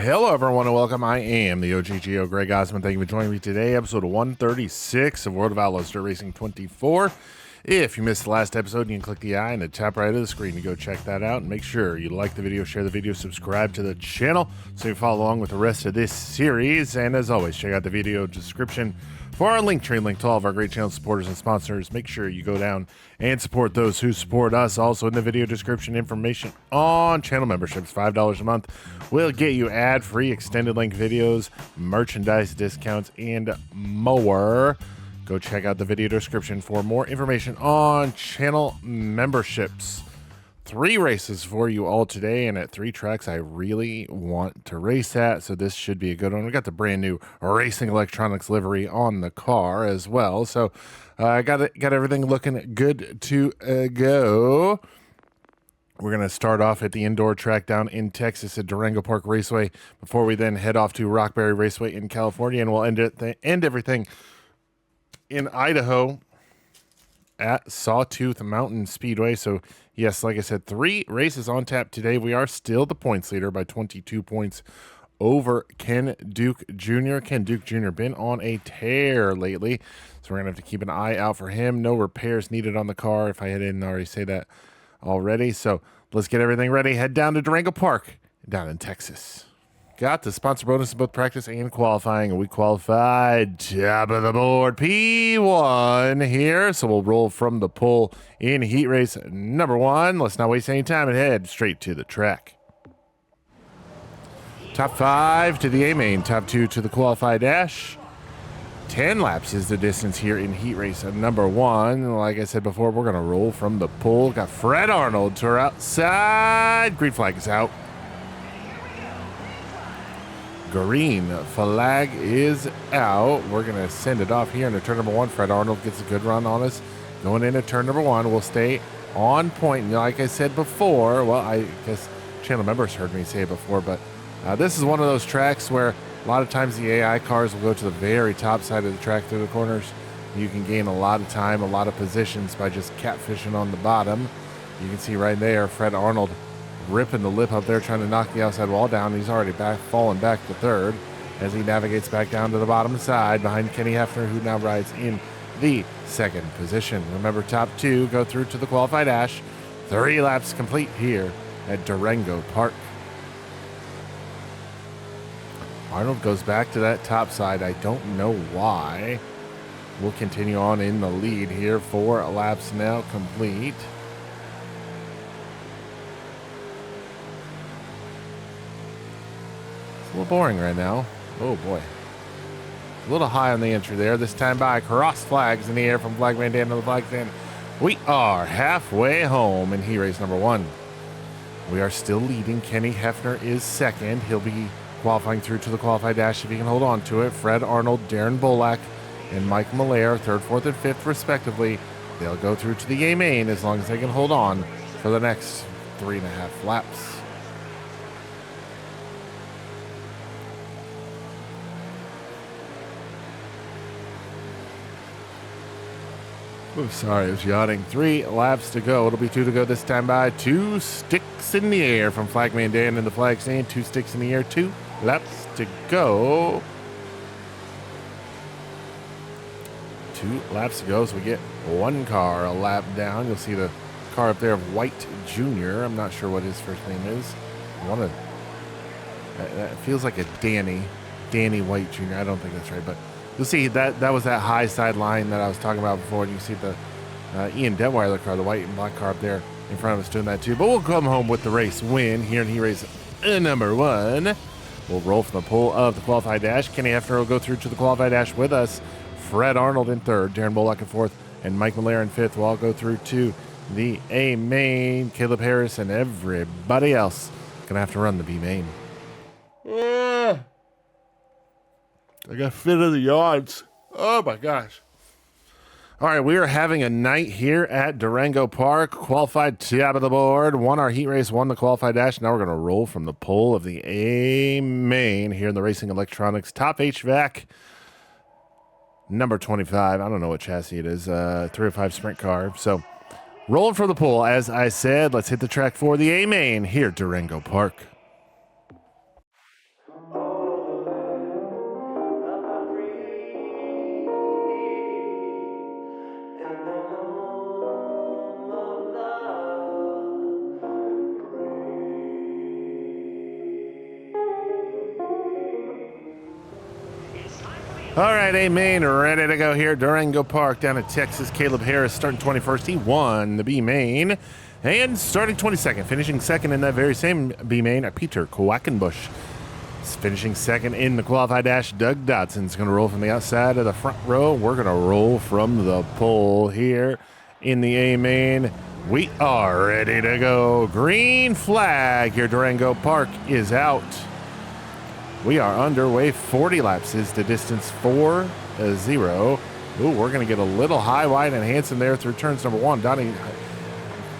Hello, everyone, and welcome. I am the OGGO, Greg Osmond. Thank you for joining me today, episode 136 of World of Outlaws Dirt Racing 24. If you missed the last episode, you can click the eye in the top right of the screen to go check that out. And make sure you like the video, share the video, subscribe to the channel so you follow along with the rest of this series. And as always, check out the video description for our link tree link to all of our great channel supporters and sponsors. Make sure you go down and support those who support us. Also in the video description, information on channel memberships. $5 a month will get you ad-free extended length videos, merchandise discounts, and more. Go check out the video description for more information on channel memberships. 3 races for you all today, and at 3 tracks I really want to race at, so this should be a good one. We got the brand new Racing Electronics livery on the car as well, so I got everything looking good to go. We're going to start off at the indoor track down in Texas at Durango Park Raceway before we then head off to Rockberry Raceway in California, and we'll end everything in Idaho at Sawtooth Mountain Speedway. So yes, like I said, 3 races on tap today. We are still the points leader by 22 points over Ken Duke Jr. Ken Duke Jr. been on a tear lately, so we're gonna have to keep an eye out for him. No repairs needed on the car, if I didn't already say that already. So let's get everything ready, head down to Durango Park down in Texas. Got the sponsor bonus in both practice and qualifying, and we qualified top of the board P1 here. So we'll roll from the pole in heat race number 1. Let's not waste any time and head straight to the track. Top 5 to the A main, top 2 to the qualify dash. 10 laps is the distance here in heat race number 1. Like I said before, we're going to roll from the pole. Got Fred Arnold to our outside. Green flag is out. Green flag is out. We're going to send it off here into turn number 1. Fred Arnold gets a good run on us. Going into turn number 1, we'll stay on point. Like I said before, well, I guess channel members heard me say it before, but this is one of those tracks where a lot of times the AI cars will go to the very top side of the track through the corners. You can gain a lot of time, a lot of positions by just catfishing on the bottom. You can see right there, Fred Arnold ripping the lip up there, trying to knock the outside wall down. He's already fallen back to 3rd as he navigates back down to the bottom side behind Kenny Hefner, who now rides in the 2nd position. Remember, top 2 go through to the qualified dash. 3 laps complete here at Durango Park. Arnold goes back to that top side. I don't know why. We'll continue on in the lead here. 4 laps now complete. A little boring right now. Oh boy. A little high on the entry there. This time by cross flags in the air from Flagman Dan to the flag stand. We are halfway home in heat race number 1. We are still leading. Kenny Hefner is 2nd. He'll be qualifying through to the qualified dash if he can hold on to it. Fred Arnold, Darren Bolak, and Mike Malaire, 3rd, 4th, and 5th respectively. They'll go through to the A main as long as they can hold on for the next 3.5 laps. Oh, sorry, I was yawning. 3 laps to go. It'll be 2 to go this time by 2 sticks in the air from Flagman Dan in the flag stand. 2 sticks in the air. 2 laps to go. 2 laps to go, so we get 1 car a lap down. You'll see the car up there of White Jr. I'm not sure what his first name is. That feels like a Danny White Jr. I don't think that's right, but you'll see that was that high side line that I was talking about before, and you see the Ian Detweiler car, the white and black car up there in front of us doing that too. But we'll come home with the race win here in heat race number 1. We'll roll from the pole of the qualified dash. Kenny Hefner will go through to the qualified dash with us. Fred Arnold in 3rd, Darren Bolak in 4th, and Mike Malaire in 5th will all go through to the A main. Caleb Harris and everybody else gonna have to run the B main. I got fit of the yards. Oh my gosh. All right, we are having a night here at Durango Park. Qualified top of the board. Won our heat race, won the qualified dash. Now we're going to roll from the pole of the A main here in the Racing Electronics Top HVAC. Number 25. I don't know what chassis it is. 305 sprint car. So rolling from the pole, as I said, let's hit the track for the A main here at Durango Park. All right, A main ready to go here. Durango Park down in Texas. Caleb Harris starting 21st. He won the B main. And starting 22nd, finishing second in that very same B main, Peter Quackenbush. Finishing second in the qualified dash. Doug Dodson's going to roll from the outside of the front row. We're going to roll from the pole here in the A main. We are ready to go. Green flag here. Durango Park is out. We are underway. 40 laps is the distance. 4-0. Ooh, we're going to get a little high, wide, and handsome there through turns number 1. Donnie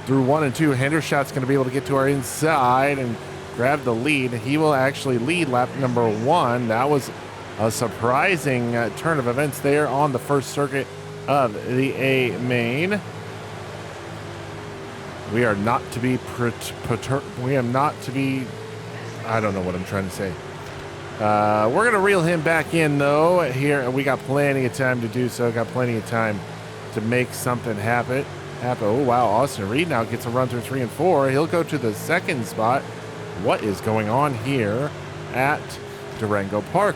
through 1 and 2. Hendershot's going to be able to get to our inside and grab the lead. He will actually lead lap number 1. That was a surprising turn of events there on the first circuit of the A main. We are not to be I don't know what I'm trying to say. We're going to reel him back in, though, here. We got plenty of time to do so. Got plenty of time to make something happen. Oh, wow. Austin Reed now gets a run through 3 and 4. He'll go to the second spot. What is going on here at Durango Park?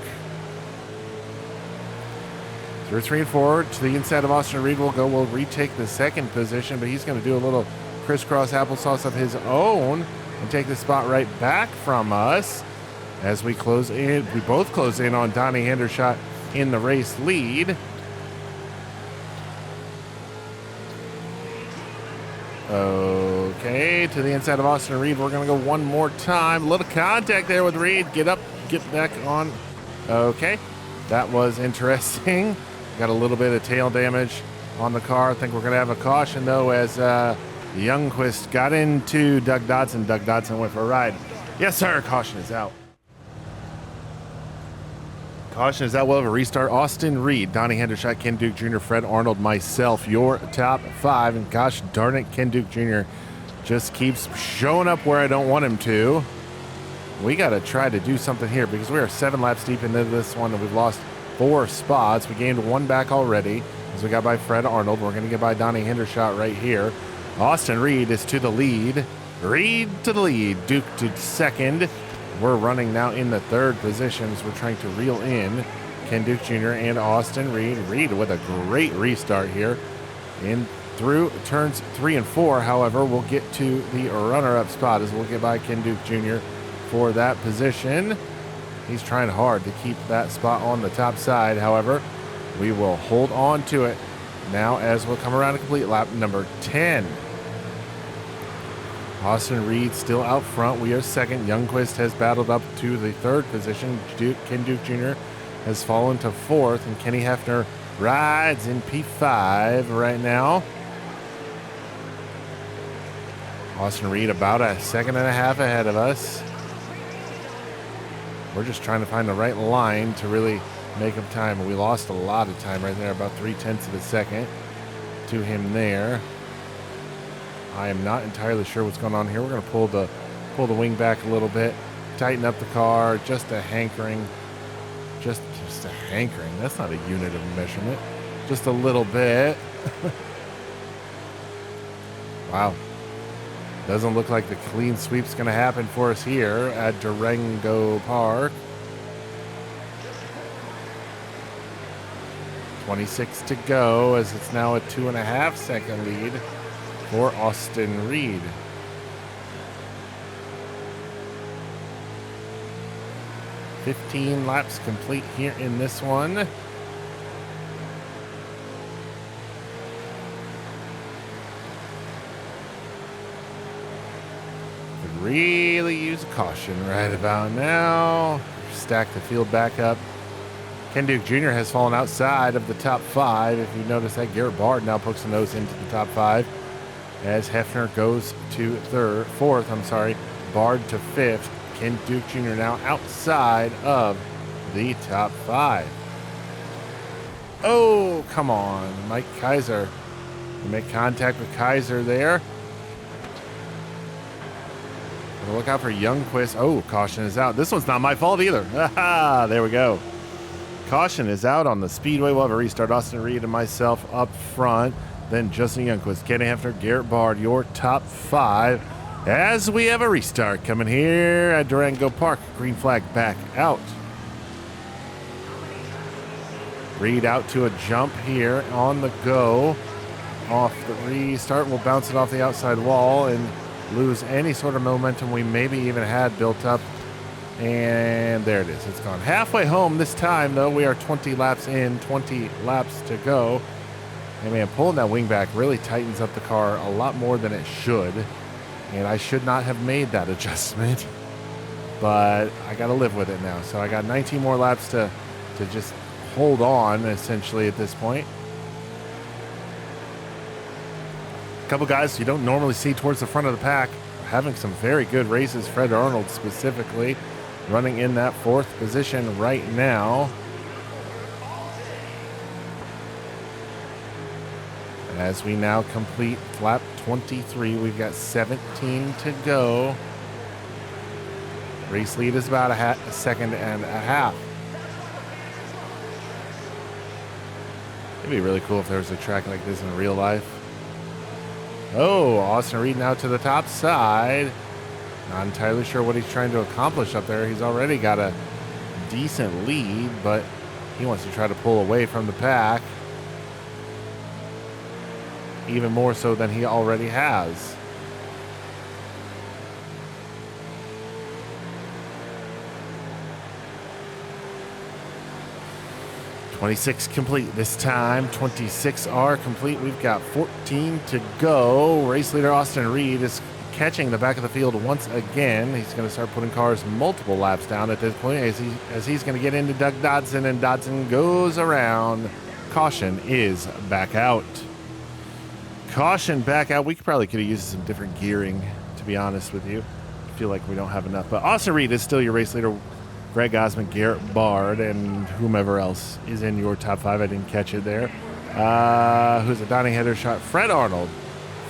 Through 3 and 4 to the inside of Austin Reed. We'll retake the second position, but he's going to do a little crisscross applesauce of his own and take the spot right back from us. As we close in, we both close in on Donnie Hendershot in the race lead. Okay, to the inside of Austin Reed. We're going to go one more time. A little contact there with Reed. Get up, get back on. Okay, that was interesting. Got a little bit of tail damage on the car. I think we're going to have a caution, though, as Youngquist got into Doug Dodson. Doug Dodson went for a ride. Yes, sir. Caution is out. Caution is out. We'll have a restart. Austin Reed, Donnie Hendershot, Ken Duke Jr., Fred Arnold, myself, your top 5. And gosh darn it, Ken Duke Jr. just keeps showing up where I don't want him to. We got to try to do something here because we are 7 laps deep into this one and we've lost 4 spots. We gained 1 back already as we got by Fred Arnold. We're going to get by Donnie Hendershot right here. Austin Reed is to the lead. Reed to the lead. Duke to second. We're running now in the 3rd position as we're trying to reel in Ken Duke Jr. and Austin Reed. Reed with a great restart here. In through turns 3 and 4, however, we'll get to the runner-up spot as we'll get by Ken Duke Jr. for that position. He's trying hard to keep that spot on the top side. However, we will hold on to it now as we'll come around to complete lap number 10. Austin Reed still out front. We are second. Youngquist has battled up to the 3rd position. Ken Duke Jr. has fallen to 4th, and Kenny Hefner rides in P5 right now. Austin Reed about a 1.5 seconds ahead of us. We're just trying to find the right line to really make up time. We lost a lot of time right there, about 0.3 of a second to him there. I am not entirely sure what's going on here. We're going to pull the wing back a little bit, tighten up the car, just a hankering. Just a hankering. That's not a unit of measurement. Just a little bit. Wow. Doesn't look like the clean sweep's going to happen for us here at Durango Park. 26 to go as it's now a 2.5 second lead for Austin Reed. $15 laps complete here in this one. Could really use caution right about now. Stack the field back up. Ken Duke Jr. has fallen outside of the top 5. If you notice that, Garrett Bard now pokes the nose into the top 5. As Hefner goes to 4th, Bard to 5th. Ken Duke Jr. now outside of the top 5. Oh, come on. Mike Kaiser. We make contact with Kaiser there. Look out for Youngquist. Oh, caution is out. This one's not my fault either. There we go. Caution is out on the speedway. We'll have a restart. Austin Reed and myself up front. Then Justin Youngquist, Kenny Hefner, Garrett Bard, your top 5. As we have a restart coming here at Durango Park. Green flag back out. Reed out to a jump here on the go. Off the restart, we'll bounce it off the outside wall and lose any sort of momentum we maybe even had built up. And there it is. It's gone. Halfway home this time, though. We are 20 laps in, 20 laps to go. And man, pulling that wing back really tightens up the car a lot more than it should. And I should not have made that adjustment. But I got to live with it now. So I got 19 more laps to just hold on, essentially, at this point. A couple guys you don't normally see towards the front of the pack having some very good races. Fred Arnold specifically running in that 4th position right now. As we now complete lap 23, we've got 17 to go. Race lead is about a second and a half. It'd be really cool if there was a track like this in real life. Oh, Austin Reed now to the top side. Not entirely sure what he's trying to accomplish up there. He's already got a decent lead, but he wants to try to pull away from the pack. Even more so than he already has. "26 complete this time. 26 are complete. We've got 14 to go. Race leader Austin Reed is catching the back of the field once again. He's going to start putting cars multiple laps down at this point as he's going to get into Doug Dodson, and Dodson goes around. Caution is back out. Caution back out. We could have used some different gearing, to be honest with you. I feel like we don't have enough. But Austin Reed is still your race leader. Greg Osmond, Garrett Bard, and whomever else is in your top 5. I didn't catch it there. Who's a Donnie Hendershot? Fred Arnold,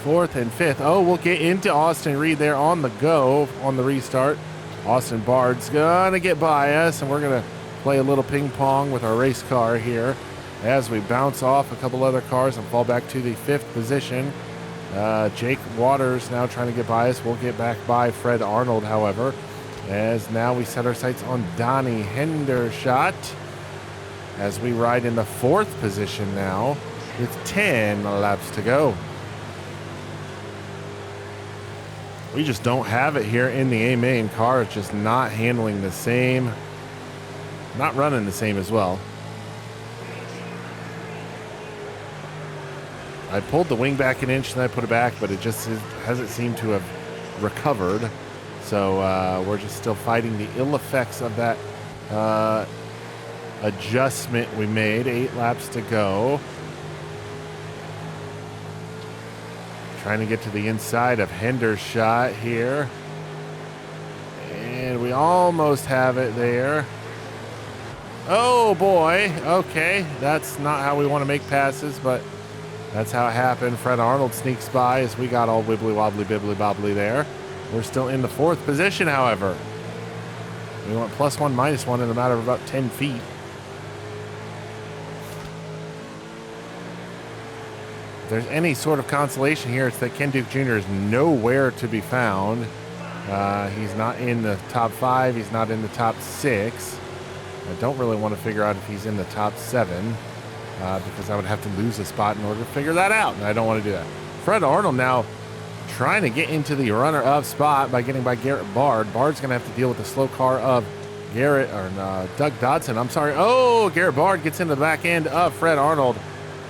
4th and 5th. Oh, we'll get into Austin Reed there on the go on the restart. Austin Bard's going to get by us, and we're going to play a little ping pong with our race car here as we bounce off a couple other cars and fall back to the 5th position. Jake Waters now trying to get by us. We'll get back by Fred Arnold, however, as now we set our sights on Donnie Hendershot as we ride in the 4th position now with 10 laps to go. We just don't have it here in the A-main. Car is just not handling the same, not running the same as well. I pulled the wing back an inch and I put it back, but it just hasn't seemed to have recovered. So we're just still fighting the ill effects of that adjustment we made. 8 laps to go. Trying to get to the inside of Hendershot here. And we almost have it there. Oh boy. Okay. That's not how we want to make passes, but that's how it happened. Fred Arnold sneaks by as we got all wibbly wobbly bibbly bobbly there. We're still in the 4th position, however. We went +1, -1 in a matter of about 10 feet. If there's any sort of consolation here, it's that Ken Duke Jr. is nowhere to be found. He's not in the top 5. He's not in the top 6. I don't really want to figure out if he's in the top 7 because I would have to lose a spot in order to figure that out, and I don't want to do that. Fred Arnold now trying to get into the runner-up spot by getting by Garrett Bard. Bard's going to have to deal with the slow car of Doug Dodson. I'm sorry. Oh, Garrett Bard gets into the back end of Fred Arnold.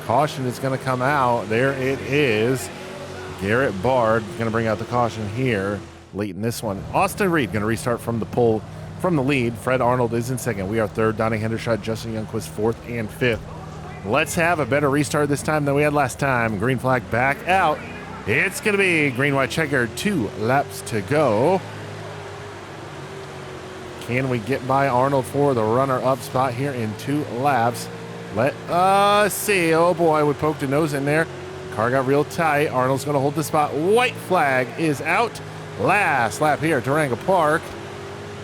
Caution is going to come out. There it is. Garrett Bard going to bring out the caution here late in this one. Austin Reed going to restart from the pole, from the lead. Fred Arnold is in 2nd. We are 3rd. Donnie Hendershot, Justin Youngquist 4th and 5th. Let's have a better restart this time than we had last time. Green flag back out. It's going to be green, white, checker. 2 laps to go. Can we get by Arnold for the runner-up spot here in 2 laps? Let us see. Oh boy, we poked a nose in there. Car got real tight. Arnold's going to hold the spot. White flag is out. Last lap here at Durango Park.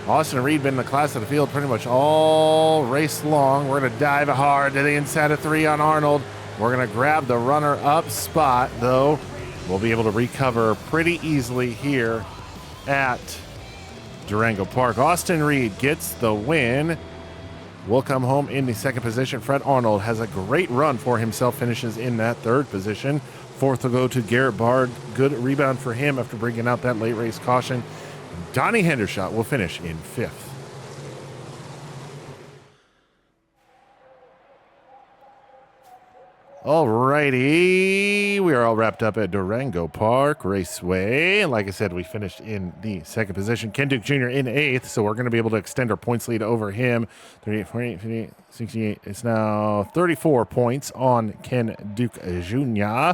Austin Reed been in the class of the field pretty much all race long. We're going to dive hard to the inside of 3 on Arnold. We're going to grab the runner-up spot, though. We'll be able to recover pretty easily here at Durango Park. Austin Reed gets the win. will come home in the second position. Fred Arnold has a great run for himself, finishes in that third position. Fourth will go to Garrett Bard. Good rebound for him after bringing out that late race caution. Donnie Hendershot will finish in fifth. Alrighty, we are all wrapped up at Durango Park Raceway. Like I said, we finished in the second position. Ken Duke Jr. in eighth, so we're going to be able to extend our points lead over him. 38, 48, 58, 68. It's now 34 points on Ken Duke Jr.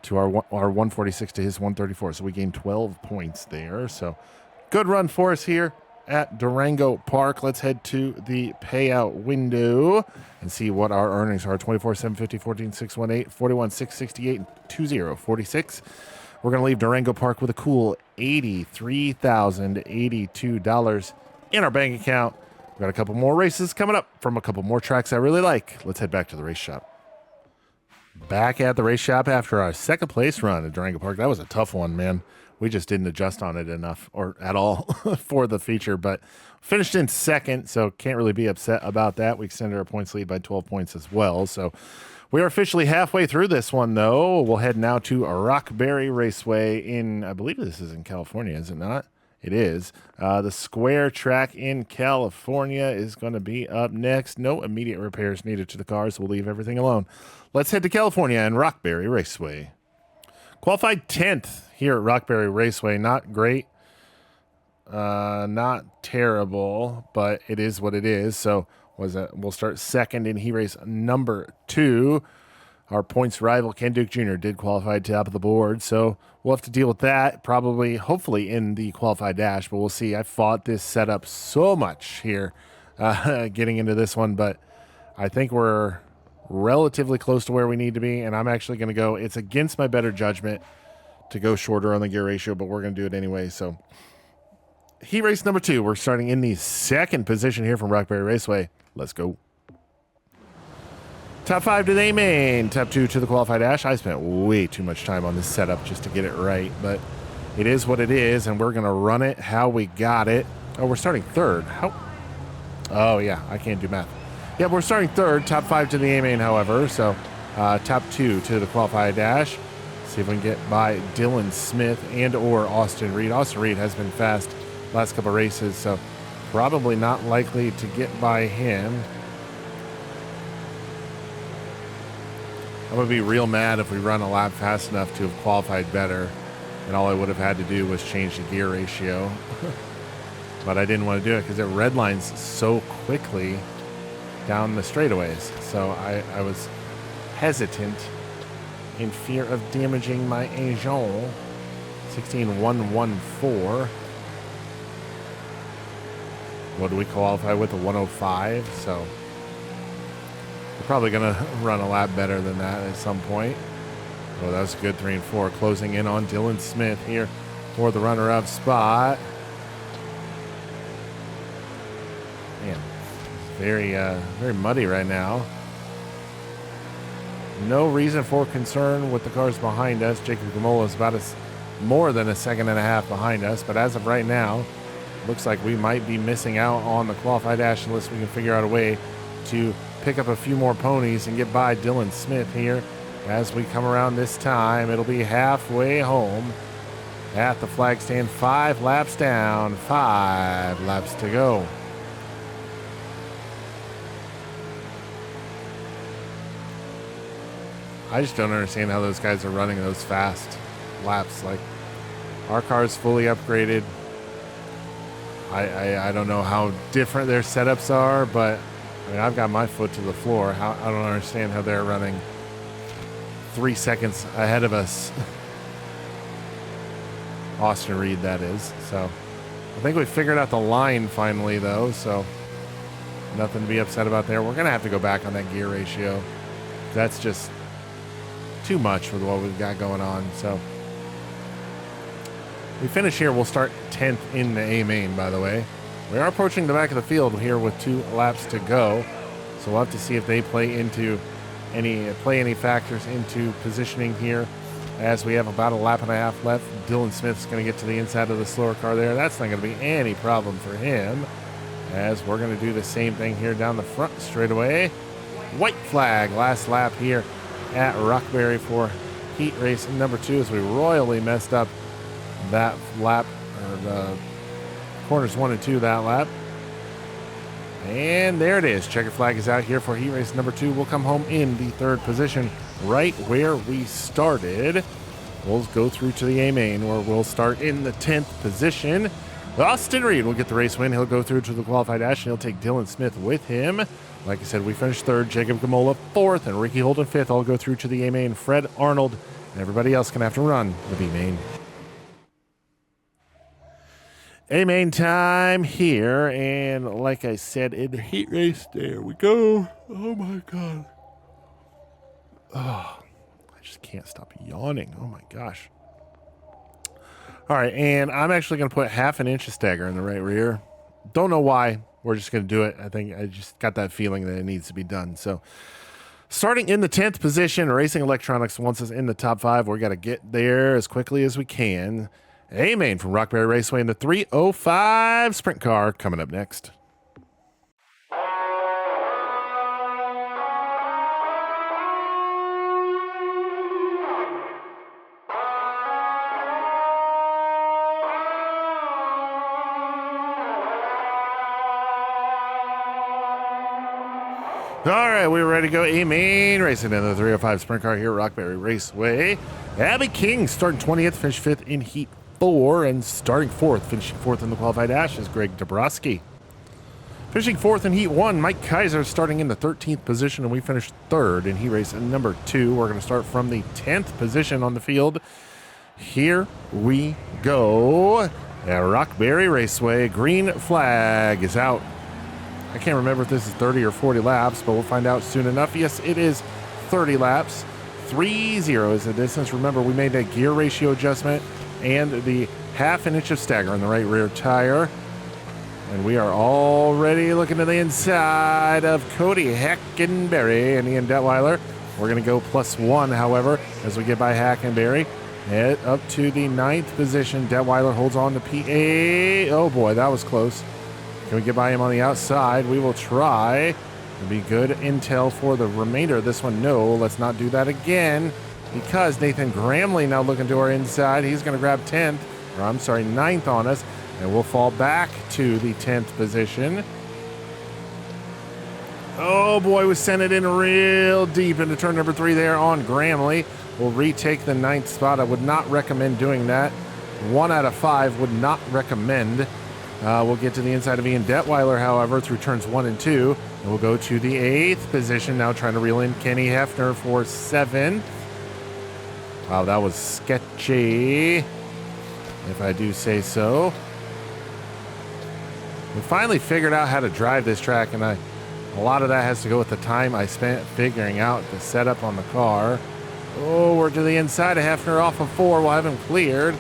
to our 146 to his 134. So we gained 12 points there. So good run for us here at Durango Park. Let's head to the payout window and see what our earnings are. 24, 750, 14, 618, 41, 668, and 20, 46. We're going to leave Durango Park with a cool $83,082 in our bank account. We've got a couple more races coming up from a couple more tracks I really like. Let's head back to the race shop. Back at the race shop after our second place run at Durango Park. That was a tough one, man. We just didn't adjust on it enough or at all for the feature, but finished in second, so can't really be upset about that. We extended our points lead by 12 points as well. So we are officially halfway through this one, though. We'll head now to Rockberry Raceway in, I believe this is in California, is it not? It is. The square track in California is going to be up next. No immediate repairs needed to the cars, so we'll leave everything alone. Let's head to California and Rockberry Raceway. Qualified 10th here at Rockberry Raceway. Not great, not terrible, but it is what it is. So we'll start second in heat race number 2. Our points rival, Ken Duke Jr., did qualify top of the board, so we'll have to deal with that probably, hopefully, in the qualified dash, but we'll see. I fought this setup so much here getting into this one, but I think we're relatively close to where we need to be, and I'm actually going to go, it's against my better judgment to go shorter on the gear ratio, but we're going to do it anyway. So heat race number 2, we're starting in the second position here from Rockberry Raceway. Let's go. Top 5 to the A-main, top 2 to the qualified dash. I spent way too much time on this setup just to get it right, but it is what it is, and we're going to run it how we got it. Oh, we're starting third. How? Oh, yeah, I can't do math. Yeah, we're starting third, top 5 to the A-main, however, so top 2 to the qualified dash. See if we can get by Dylan Smith and or Austin Reed. Austin Reed has been fast last couple races, so probably not likely to get by him. I'm going to be real mad if we run a lap fast enough to have qualified better, and all I would have had to do was change the gear ratio. But I didn't want to do it because it redlines so quickly down the straightaways. So I was hesitant in fear of damaging my engine. 16.114. What do we qualify with? A 105. So we're probably going to run a lap better than that at some point. Oh, that was a good 3 and 4. Closing in on Dylan Smith here for the runner-up spot. Man, very muddy right now. No reason for concern with the cars behind us. Jacob Gamola is about more than a second and a half behind us, but as of right now, looks like we might be missing out on the qualified dash unless we can figure out a way to pick up a few more ponies and get by Dylan Smith here. As we come around this time, it'll be halfway home at the flag stand. 5 laps down, 5 laps to go. I just don't understand how those guys are running those fast laps. Like, our car's fully upgraded. I don't know how different their setups are, but I mean, I've got my foot to the floor. I don't understand how they're running 3 seconds ahead of us. Austin Reed, that is. So I think we figured out the line finally, though, so nothing to be upset about there. We're going to have to go back on that gear ratio. That's just too much with what we've got going on. So we finish here. We'll start 10th in the A-main, by the way. We are approaching the back of the field here with 2 laps to go. So we'll have to see if they play any factors into positioning here, as we have about a lap and a half left. Dylan Smith's going to get to the inside of the slower car there. That's not going to be any problem for him. as we're going to do the same thing here down the front straightaway. White flag, last lap here at Rockberry for heat race number 2 as we royally messed up that lap, or the corners 1 and 2 that lap. And there it is. Checker flag is out here for heat race number 2. We'll come home in the 3rd position, right where we started. We'll go through to the A main, where we'll start in the 10th position. Austin Reed will get the race win. He'll go through to the qualified dash, and he'll take Dylan Smith with him. Like I said, we finished 3rd, Jacob Gamola 4th, and Ricky Holden 5th. I'll go through to the A main. Fred Arnold and everybody else can have to run the B main. A main time here, and like I said in the heat race, there we go. Oh my God. Oh, I just can't stop yawning. Oh my gosh. All right, and I'm actually going to put 1/2 inch of stagger in the right rear. Don't know why. We're just going to do it. I think I just got that feeling that it needs to be done. So starting in the 10th position, Racing Electronics wants us in the top 5. We got to get there as quickly as we can. A main from Rockberry Raceway in the 305 sprint car coming up next. All right, we're ready to go. A main racing in the 305 sprint car here at Rockberry Raceway. Abby King starting 20th, finished 5th in Heat 4, and starting 4th, finishing 4th in the qualified dash is Greg Dabrowski. Finishing 4th in Heat 1, Mike Kaiser starting in the 13th position, and we finished 3rd in Heat race number 2. We're going to start from the 10th position on the field. Here we go. At Rockberry Raceway, green flag is out. I can't remember if this is 30 or 40 laps, but we'll find out soon enough. Yes, it is 30 laps. 3-0 is the distance. Remember, we made that gear ratio adjustment and the 1/2 inch of stagger on the right rear tire. And we are already looking to the inside of Cody Hackenberry and Ian Detweiler. We're going to go +1, however, as we get by Hackenberry. Head up to the 9th position. Detweiler holds on to P8. Oh boy, that was close. Can we get by him on the outside? We will try. It'll be good intel for the remainder of this one. No, let's not do that again, because Nathan Gramley now looking to our inside. He's going to grab 9th on us, and we'll fall back to the 10th position. Oh boy, we sent it in real deep into turn number 3 there on Gramley. We'll retake the 9th spot. I would not recommend doing that. 1 out of 5 would not recommend. We'll get to the inside of Ian Detweiler, however, through turns 1 and 2. And we'll go to the 8th position, now trying to reel in Kenny Hefner for 7th. Wow, that was sketchy, if I do say so. We finally figured out how to drive this track, and a lot of that has to go with the time I spent figuring out the setup on the car. Oh, we're to the inside of Hefner off of 4. We'll have him cleared.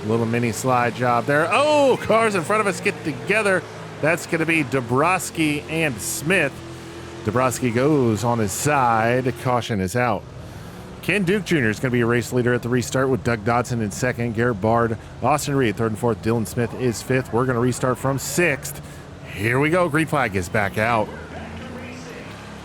Little mini slide job there. Oh, cars in front of us get together. That's going to be Dabrowski and Smith. Dabrowski goes on his side. Caution is out. Ken Duke Jr. is going to be a race leader at the restart with Doug Dodson in 2nd, Garrett Bard, Austin Reed 3rd and 4th, Dylan Smith is 5th. We're going to restart from 6th. Here we go. Green flag is back out.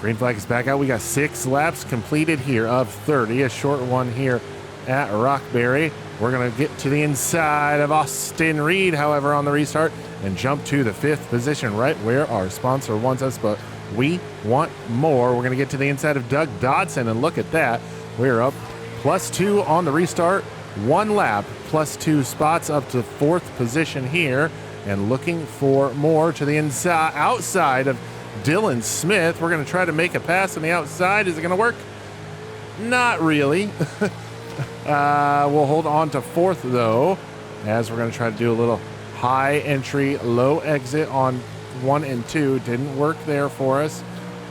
Green flag is back out. We got 6 laps completed here of 30. A short one here at Rockberry. We're going to get to the inside of Austin Reed, however, on the restart, and jump to the 5th position, right where our sponsor wants us, but we want more. We're going to get to the inside of Doug Dodson, and look at that. We're up +2 on the restart. 1 lap, +2 spots up to 4th position here, and looking for more to the inside, outside of Dylan Smith. We're going to try to make a pass on the outside. Is it going to work? Not really. We'll hold on to 4th, though, as we're going to try to do a little high entry, low exit on 1 and 2. Didn't work there for us.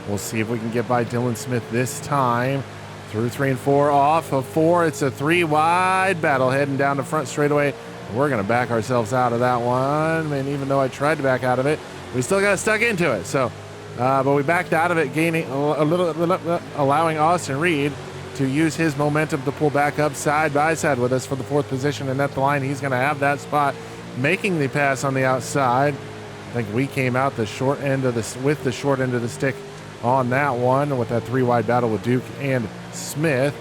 We'll see if we can get by Dylan Smith this time. Through 3 and 4, off of 4. It's a 3-wide battle heading down the front straightaway. We're going to back ourselves out of that one. And even though I tried to back out of it, we still got stuck into it. So, but we backed out of it, gaining a little, allowing Austin Reed to use his momentum to pull back up side by side with us for the 4th position. And at the line, he's going to have that spot, making the pass on the outside. I think we came out the short end of the with the short end of the stick on that one with that 3-wide battle with Duke and Smith.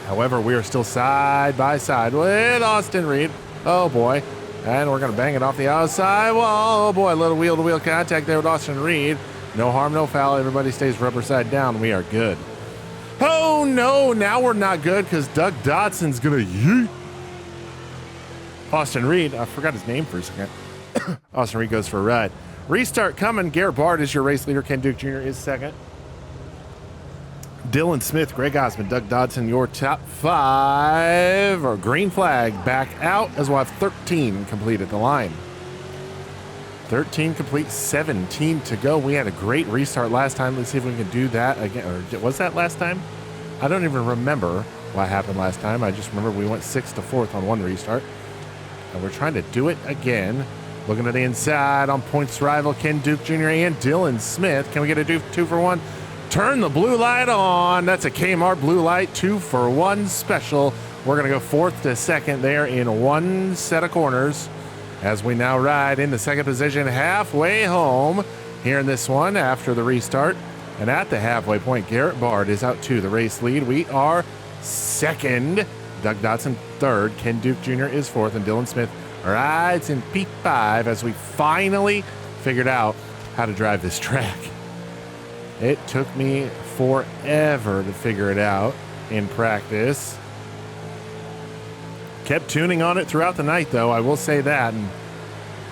However, we are still side by side with Austin Reed. Oh boy. And we're going to bang it off the outside. Whoa, oh boy, a little wheel-to-wheel contact there with Austin Reed. No harm, no foul. Everybody stays rubber side down. We are good. Oh no, now we're not good because Doug Dodson's going to yeet Austin Reed. I forgot his name for a second. Austin Reed goes for a ride. Restart coming. Garrett Bard is your race leader. Ken Duke Jr. is second. Dylan Smith, Greg Osmond, Doug Dodson, your top 5. Or green flag back out as we'll have 13 complete at the line. 13 complete, 17 to go. We had a great restart last time. Let's see if we can do that again. Or was that last time? I don't even remember what happened last time. I just remember we went 6th to 4th on one restart. And we're trying to do it again. Looking at the inside on points rival Ken Duke Jr. and Dylan Smith. Can we get a 2-for-1? Turn the blue light on. That's a Kmart blue light 2-for-1 special. We're going to go 4th to 2nd there in one set of corners as we now ride in the second position halfway home here in this one after the restart. And at the halfway point, Garrett Bard is out to the race lead. We are second. Doug Dodson third. Ken Duke Jr. is fourth. And Dylan Smith rides in P5 as we finally figured out how to drive this track. It took me forever to figure it out in practice. Kept tuning on it throughout the night, though. I will say that. And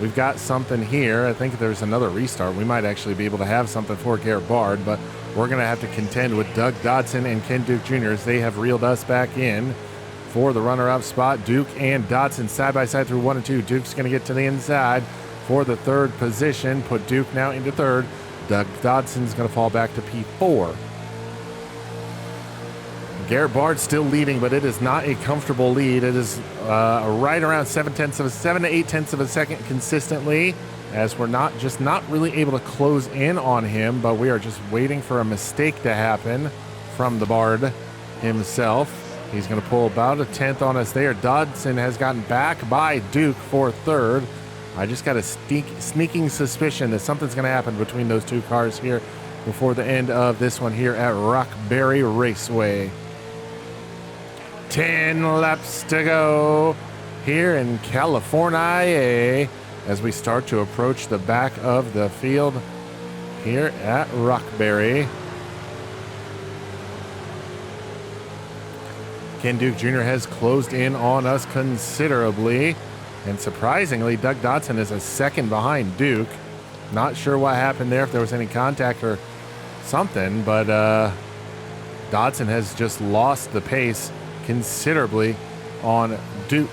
we've got something here. I think there's another restart. We might actually be able to have something for Garrett Bard, but we're going to have to contend with Doug Dodson and Ken Duke Jr. as they have reeled us back in for the runner-up spot. Duke and Dodson side by side through 1 and 2. Duke's going to get to the inside for the third position. Put Duke now into third. Doug Dodson's going to fall back to P4. Garrett Bard still leading, but it is not a comfortable lead. It is right around 7 to 8 tenths of a second consistently, as we're not really able to close in on him, but we are just waiting for a mistake to happen from the Bard himself. He's going to pull about a tenth on us there. Dodson has gotten back by Duke for third. I just got a sneaking suspicion that something's going to happen between those two cars here before the end of this one here at Rockberry Raceway. 10 laps to go here in California as we start to approach the back of the field here at Rockberry. Ken Duke Jr. has closed in on us considerably. And surprisingly, Doug Dodson is a second behind Duke. Not sure what happened there, if there was any contact or something, but Dodson has just lost the pace considerably on Duke.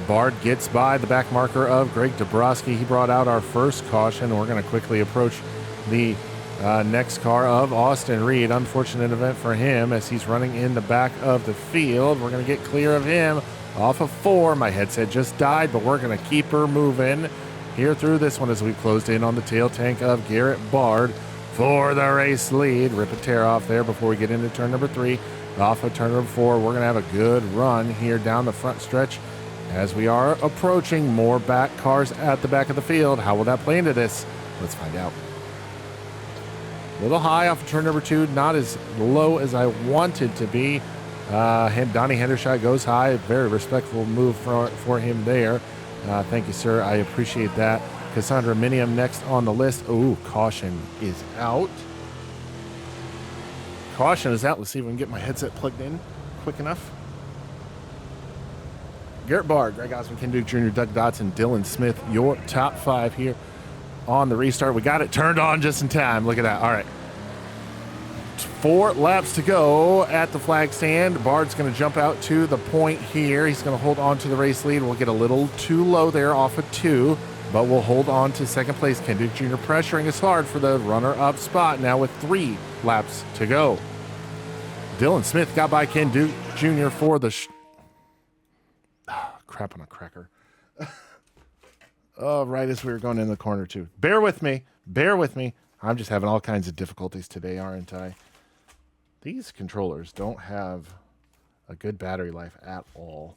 Bard gets by the back marker of Greg Dabrowski. He brought out our first caution. We're going to quickly approach the next car of Austin Reed. Unfortunate event for him as he's running in the back of the field. We're going to get clear of him. Off of 4, my headset just died, but we're going to keep her moving here through this one as we closed in on the tail tank of Garrett Bard for the race lead. Rip a tear off there before we get into turn number 3. Off of turn number 4, we're going to have a good run here down the front stretch as we are approaching more back cars at the back of the field. How will that play into this? Let's find out. A little high off of turn number 2, not as low as I wanted to be. Donnie Hendershot goes high. Very respectful move for him there. Thank you, sir. I appreciate that. Cassandra Minium next on the list. Ooh, caution is out. Caution is out. Let's see if we can get my headset plugged in quick enough. Garrett Bard, Greg Osmond, Ken Duke Jr., Doug Dodson, Dylan Smith, your top 5 here on the restart. We got it turned on just in time. Look at that. All right. 4 laps to go at the flag stand. Bard's going to jump out to the point here. He's going to hold on to the race lead. We'll get a little too low there off of 2, but we'll hold on to second place. Ken Duke Jr. pressuring us hard for the runner-up spot now with 3 laps to go. Dylan Smith got by Ken Duke Jr. for the crap on a cracker. Oh, right as we were going in the corner too. Bear with me. Bear with me. I'm just having all kinds of difficulties today, aren't I? These controllers don't have a good battery life at all,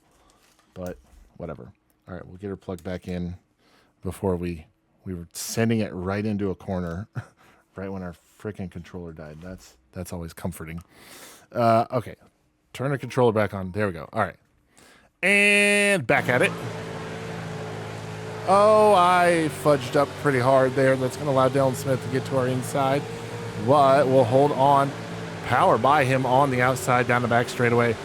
but whatever. All right, we'll get her plugged back in. before we were sending it right into a corner right when our freaking controller died. That's always comforting. Okay. Turn the controller back on. There we go. All right. And back at it. Oh, I fudged up pretty hard there. That's going to allow Dylan Smith to get to our inside. But we'll hold on. Power by him on the outside down the back straightaway.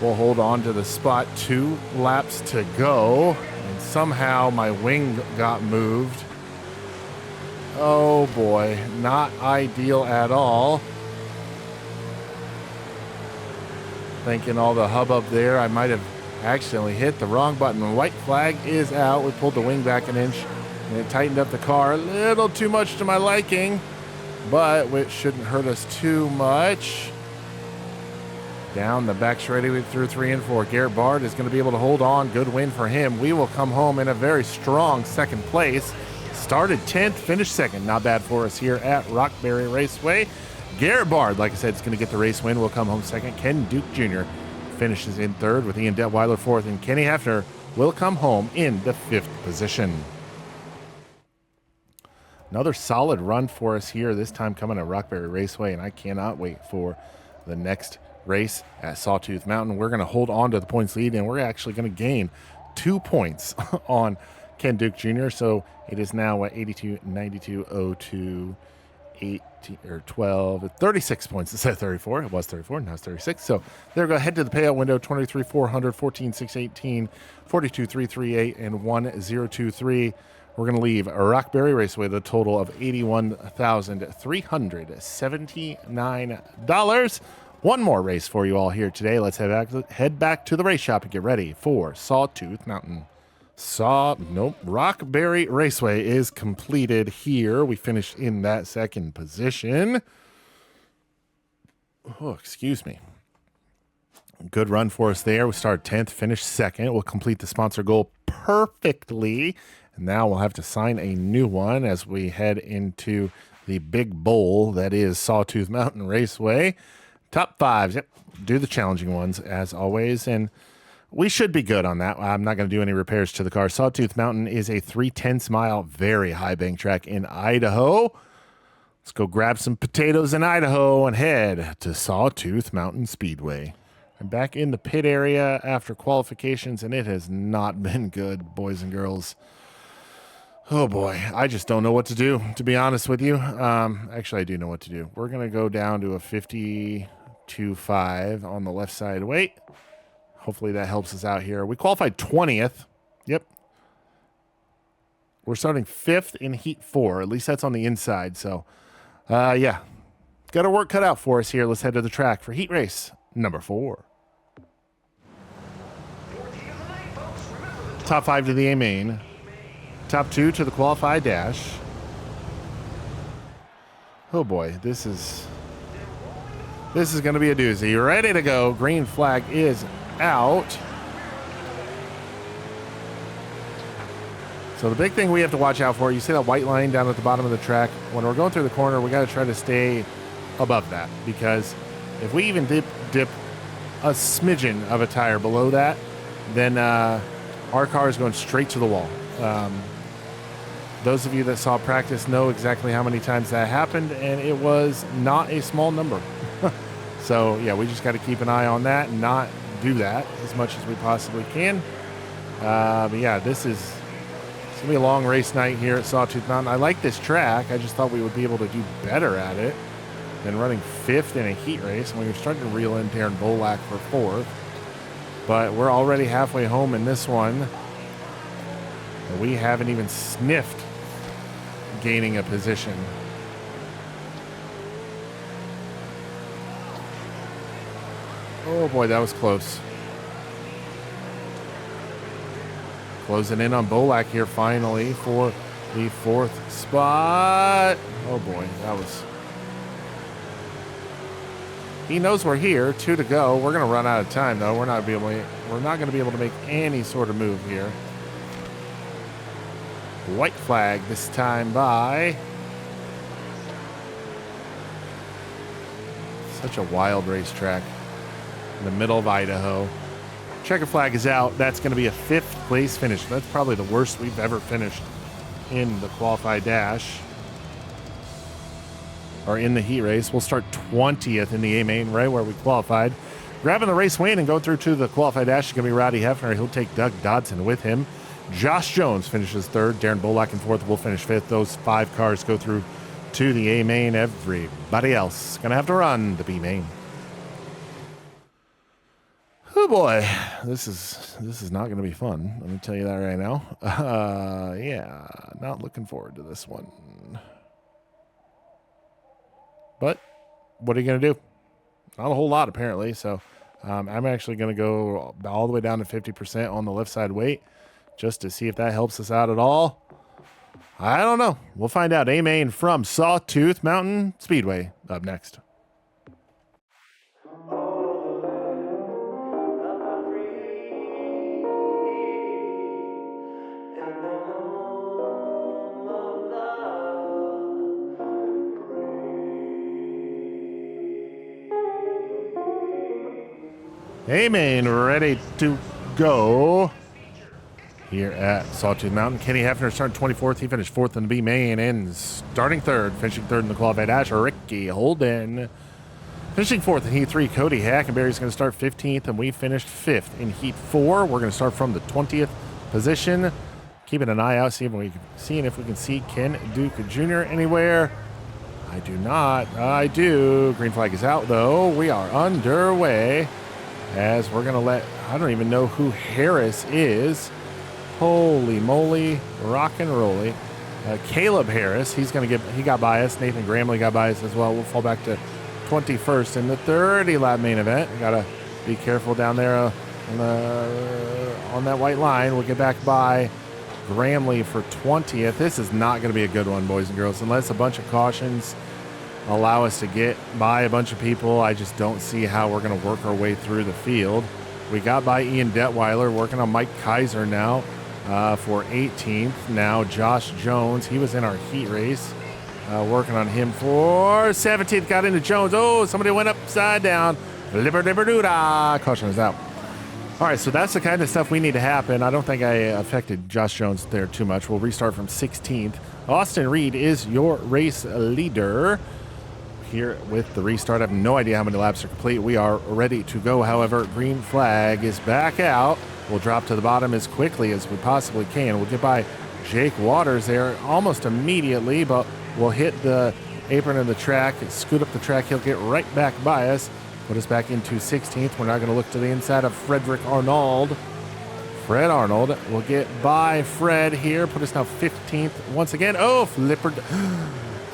We'll hold on to the spot. 2 laps to go. And somehow my wing got moved. Oh boy, not ideal at all. Thinking all the hubbub there, I might have accidentally hit the wrong button. White flag is out. We pulled the wing back an inch and it tightened up the car a little too much to my liking, but it shouldn't hurt us too much. Down the back straightaway through 3 and 4. Garrett Bard is going to be able to hold on. Good win for him. We will come home in a very strong second place. Started 10th, finished second. Not bad for us here at Rockberry Raceway. Garrett Bard, like I said, is going to get the race win. We'll come home second. Ken Duke Jr. finishes in third with Ian Detweiler fourth. And Kenny Hefner will come home in the 5th position. Another solid run for us here, this time coming at Rockberry Raceway. And I cannot wait for the next race at Sawtooth Mountain. We're going to hold on to the points lead, and we're actually going to gain 2 points on Ken Duke Jr. So it is now at 82, 92, 02, 18 or 12, 36 points instead of 34. It was 34, now it's 36. So there we go. Head to the payout window: 23, 400, 14, 6, 18, 42, 338, and 1023. We're going to leave Rockberry Raceway with a total of $81,379. One more race for you all here today. Let's head back to the race shop and get ready for Sawtooth Mountain. Rockberry Raceway is completed here. We finished in that second position. Oh, excuse me. Good run for us there. We started 10th, finished second. We'll complete the sponsor goal perfectly. And now we'll have to sign a new one as we head into the big bowl that is Sawtooth Mountain Raceway. Top 5s. Yep. Do the challenging ones as always. And we should be good on that. I'm not going to do any repairs to the car. Sawtooth Mountain is a 3/10 mile, very high bank track in Idaho. Let's go grab some potatoes in Idaho and head to Sawtooth Mountain Speedway. I'm back in the pit area after qualifications, and it has not been good, boys and girls. Oh boy, I just don't know what to do, to be honest with you. Actually, I do know what to do. We're going to go down to a 52.5 on the left side weight. Hopefully that helps us out here. We qualified 20th. Yep. We're starting 5th in Heat 4. At least that's on the inside. So, yeah. Got our work cut out for us here. Let's head to the track for Heat Race number 4. Top 5 to the A main. Top 2 to the qualified dash. Oh boy, this is going to be a doozy. Ready to go. Green flag is out. So the big thing we have to watch out for, you see that white line down at the bottom of the track? When we're going through the corner, we got to try to stay above that, because if we even dip a smidgen of a tire below that, then our car is going straight to the wall. Those of you that saw practice know exactly how many times that happened, and it was not a small number. So yeah, we just got to keep an eye on that and not do that as much as we possibly can. But yeah, it's going to be a long race night here at Sawtooth Mountain. I like this track. I just thought we would be able to do better at it than running 5th in a heat race. And we were starting to reel in Darren Bolak for 4th. But we're already halfway home in this one. And we haven't even sniffed gaining a position. Oh boy, that was close. Closing in on Bolak here finally for the 4th spot. Oh boy, that was... He knows we're here. 2 to go. We're going to run out of time though. We're not going to be able to make any sort of move here. White flag this time by... Such a wild racetrack in the middle of Idaho. Checker flag is out. That's going to be a 5th place finish. That's probably the worst we've ever finished in the qualified dash. Or in the heat race. We'll start 20th in the A main, right where we qualified. Grabbing the race win and going through to the qualified dash is going to be Rowdy Hefner. He'll take Doug Dodson with him. Josh Jones finishes third. Darren Bolak in fourth. We'll finish fifth. Those 5 cars go through to the A main. Everybody else going to have to run the B main. Oh boy, this is not going to be fun. Let me tell you that right now. Yeah, not looking forward to this one. But what are you going to do? Not a whole lot, apparently. So I'm actually going to go all the way down to 50% on the left side weight just to see if that helps us out at all. I don't know. We'll find out. A main from Sawtooth Mountain Speedway up next. A main ready to go here at Sawtooth Mountain. Kenny Hefner starting 24th. He finished 4th in the B main and starting 3rd, finishing 3rd in the qualified dash. Ricky Holden finishing 4th in Heat 3. Cody Hackenberry's going to start 15th, and we finished 5th in Heat 4. We're going to start from the 20th position. Keeping an eye out, seeing if we can see Ken Duke Jr. anywhere. I do not. I do. Green flag is out, though. We are underway. As we're going to I don't even know who Harris is. Holy moly, rock and rolly. Caleb Harris, he got biased. Nathan Gramley got biased as well. We'll fall back to 21st in the 30 lap main event. Got to be careful down there on that white line. We'll get back by Gramley for 20th. This is not going to be a good one, boys and girls, unless a bunch of cautions allow us to get by a bunch of people. I just don't see how we're going to work our way through the field. We got by Ian Detweiler, working on Mike Kaiser now for 18th. Now Josh Jones, he was in our heat race, working on him for 17th. Got into Jones. Oh, somebody went upside down. Caution is out. All right, so that's the kind of stuff we need to happen. I don't think I affected Josh Jones there too much. We'll restart from 16th. Austin Reed is your race leader. Here with the restart, I have no idea how many laps are complete. We are ready to go. However, green flag is back out. We'll drop to the bottom as quickly as we possibly can. We'll get by Jake Waters there almost immediately, but we'll hit the apron of the track, scoot up the track. He'll get right back by us, put us back into 16th. We're now going to look to the inside of Frederick Arnold. Fred Arnold will get by Fred here, put us now 15th once again. Oh, flipper.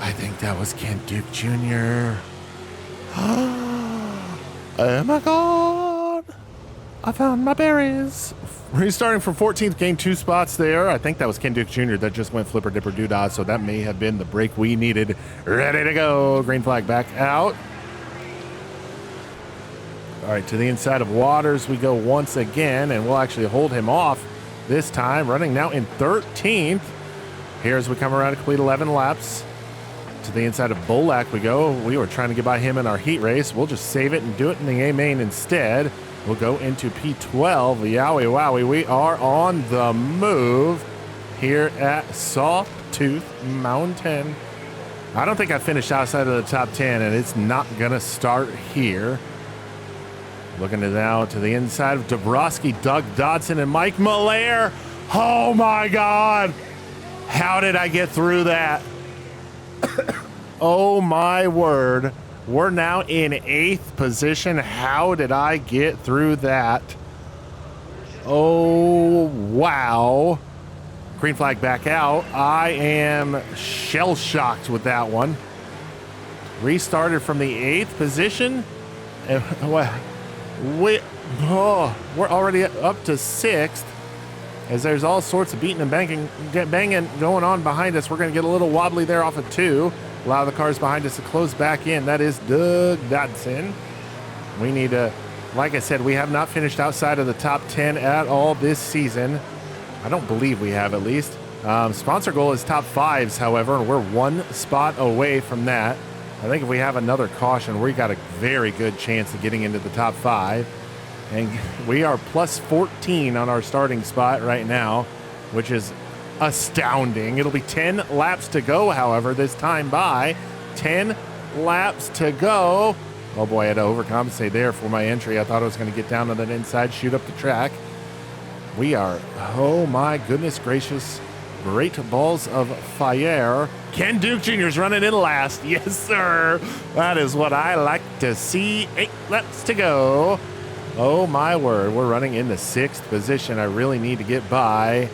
I think that was Kent Duke Jr. Oh my God. I found my berries. Restarting from 14th, gained 2 spots there. I think that was Ken Duke Jr. that just went flipper dipper doodah, so that may have been the break we needed. Ready to go. Green flag back out. All right, to the inside of Waters we go once again, and we'll actually hold him off this time. Running now in 13th. Here as we come around to complete 11 laps. To the inside of Bolak we go. We were trying to get by him in our heat race. We'll just save it and do it in the A main instead. We'll go into P12. Yowie wowie, we are on the move here at Sawtooth Mountain. I don't think I finished outside of the top 10, and it's not going to start here. Looking now to the inside of Dabrowski, Doug Dodson, and Mike Malaire. Oh my God. How did I get through that? Oh my word. We're now in 8th position. How did I get through that? Oh, wow. Green flag back out. I am shell-shocked with that one. Restarted from the 8th position. We're already up to 6th. As there's all sorts of beating and banging going on behind us. We're going to get a little wobbly there off of 2. Allow the cars behind us to close back in. That is Doug Dodson. We need to, like I said, we have not finished outside of the top 10 at all this season. I don't believe we have, at least. Sponsor goal is top 5s, however, and we're 1 spot away from that. I think if we have another caution, we got a very good chance of getting into the top 5. And we are plus 14 on our starting spot right now, which is astounding. It'll be 10 laps to go, however, this time by 10 laps to go. Oh boy, I had to overcompensate there for my entry. I thought I was going to get down to that inside, shoot up the track. We are, oh my goodness gracious, great balls of fire. Ken Duke Jr. is running in last. Yes, sir. That is what I like to see. 8 laps to go. Oh my word, we're running in the 6th position. I really need to get by,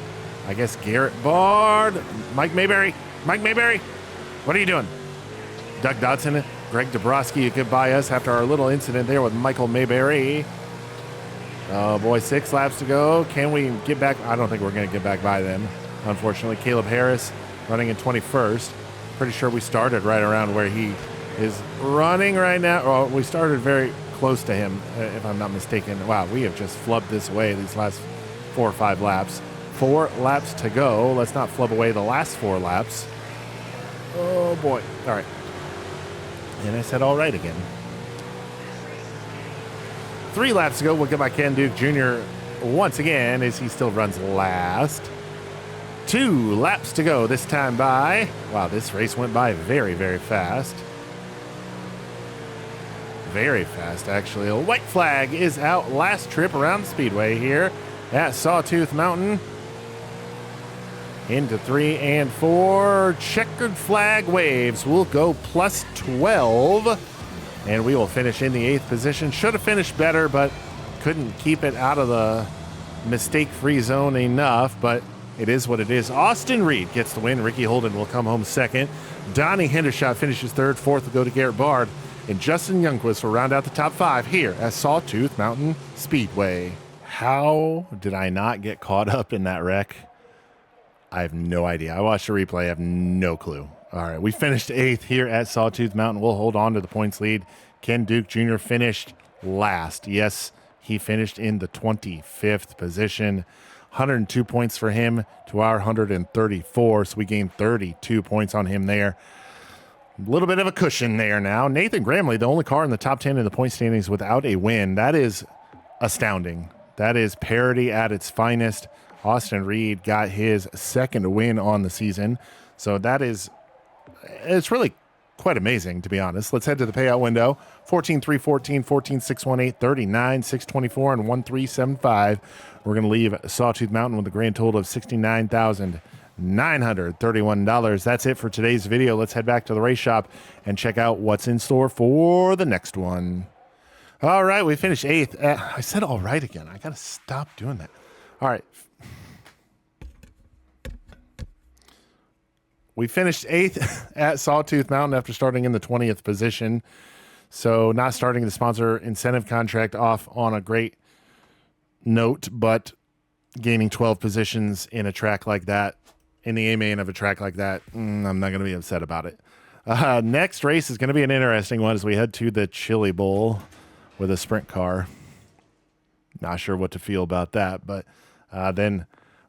I guess, Garrett Bard, Mike Mayberry. Mike Mayberry, what are you doing? Doug Dodson, Greg Dabrowski, you get by us after our little incident there with Michael Mayberry. Oh boy, 6 laps to go. Can we get back? I don't think we're going to get back by them, unfortunately. Caleb Harris running in 21st. Pretty sure we started right around where he is running right now. Well, we started very close to him, if I'm not mistaken. Wow, we have just flubbed this away these last 4 or 5 laps. 4 laps to go. Let's not flub away the last 4 laps. Oh boy. All right. And I said all right again. 3 laps to go. We'll get by Ken Duke Jr. once again as he still runs last. 2 laps to go this time by. Wow, this race went by very, very fast. Very fast, actually. A white flag is out. Last trip around the speedway here at Sawtooth Mountain. Into 3 and 4. Checkered flag waves. We'll go plus 12. And we will finish in the 8th position. Should have finished better, but couldn't keep it out of the mistake-free zone enough. But it is what it is. Austin Reed gets the win. Ricky Holden will come home 2nd. Donnie Hendershot finishes 3rd. 4th will go to Garrett Bard. And Justin Youngquist will round out the top 5 here at Sawtooth Mountain Speedway. How did I not get caught up in that wreck? I have no idea. I watched the replay. I have no clue. All right, we finished 8th here at Sawtooth Mountain. We'll hold on to the points lead. Ken Duke Jr. finished last. Yes, he finished in the 25th position. 102 points for him to our 134, so we gained 32 points on him there. A little bit of a cushion there now. Nathan Gramley, the only car in the top 10 in the point standings without a win. That is astounding. That is parity at its finest. Austin Reed got his 2nd win on the season. So that is, it's really quite amazing, to be honest. Let's head to the payout window. 14-3-14, 14-6-1-8, 39-6-24, and 1-3-7-5. We're going to leave Sawtooth Mountain with a grand total of $69,931. That's it for today's video. Let's head back to the race shop and check out what's in store for the next one. All right, we finished 8th. I said all right again. I got to stop doing that. All right. We finished 8th at Sawtooth Mountain after starting in the 20th position. So not starting the sponsor incentive contract off on a great note, but gaining 12 positions in a track like that, in the A-main of a track like that, I'm not going to be upset about it. Next race is going to be an interesting one as we head to the Chili Bowl with a sprint car. Not sure what to feel about that, but then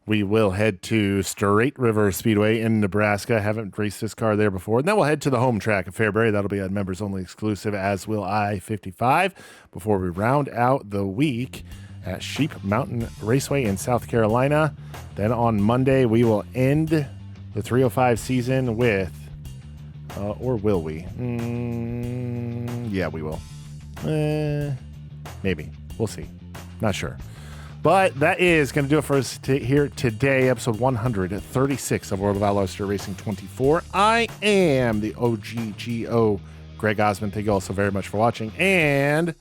we will head to Straight River Speedway in Nebraska. Haven't raced this car there before. And then we'll head to the home track at Fairbury. That'll be a members-only exclusive, as will I-55, before we round out the week at Sheep Mountain Raceway in South Carolina. Then on Monday, we will end the 305 season with, or will we? Yeah, we will. Maybe. We'll see. Not sure. But that is going to do it for us here today, episode 136 of World of Outlaws Dirt Racing 24. I am the OGGO, Greg Osmond. Thank you all so very much for watching, and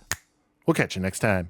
we'll catch you next time.